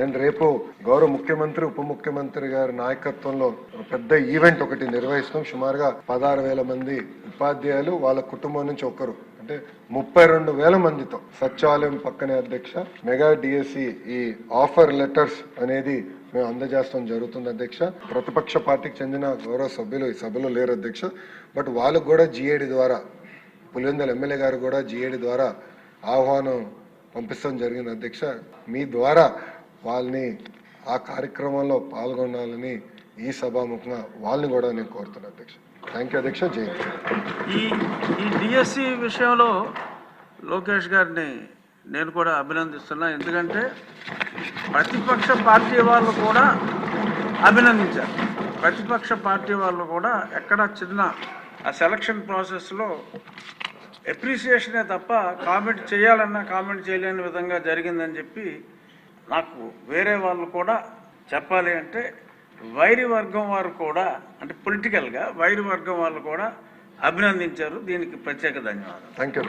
And రేపు గౌరవ ముఖ్యమంత్రి ఉప ముఖ్యమంత్రి గారి నాయకత్వంలో పెద్ద ఈవెంట్ ఒకటి నిర్వహిస్తాం. సుమారుగా 16,000 మంది ఉపాధ్యాయులు వాళ్ళ కుటుంబం నుంచి ఒకరు అంటే 32,000 మందితో సచివాలయం పక్కనే అధ్యక్ష మెగా డిఎస్సి ఈ ఆఫర్ లెటర్స్ అనేది మేము అందజేస్తాం జరుగుతుంది అధ్యక్ష. ప్రతిపక్ష పార్టీకి చెందిన గౌరవ సభ్యులు ఈ సభలో లేరు అధ్యక్ష. బట్ వాళ్ళకు కూడా జిఏడి ద్వారా పులివెందుల ఎమ్మెల్యే గారు కూడా జిఏడి ద్వారా ఆహ్వానం పంపిస్తాం జరిగింది అధ్యక్ష. మీ ద్వారా వాళ్ళని ఆ కార్యక్రమంలో పాల్గొనాలని ఈ సభాముఖంగా వాళ్ళని కూడా నేను కోరుతున్నాను అధ్యక్ష. థ్యాంక్ యూ అధ్యక్ష. జై ఈ డిఎస్సి విషయంలో లోకేష్ గారిని నేను కూడా అభినందిస్తున్నా. ఎందుకంటే ప్రతిపక్ష పార్టీ వాళ్ళు కూడా అభినందించారు. ప్రతిపక్ష పార్టీ వాళ్ళు కూడా ఎక్కడ చిన్న ఆ సెలక్షన్ ప్రాసెస్లో అప్రిసియేషనే తప్ప కామెంట్ చేయాలన్నా కామెంట్ చేయలేని విధంగా జరిగిందని చెప్పి నాకు వేరే వాళ్ళు కూడా చెప్పాలి అంటే వైరి వర్గం వారు కూడా అంటే పొలిటికల్గా వైరి వర్గం వాళ్ళు కూడా అభినందించారు. దీనికి ప్రత్యేక ధన్యవాదాలు. Thank you.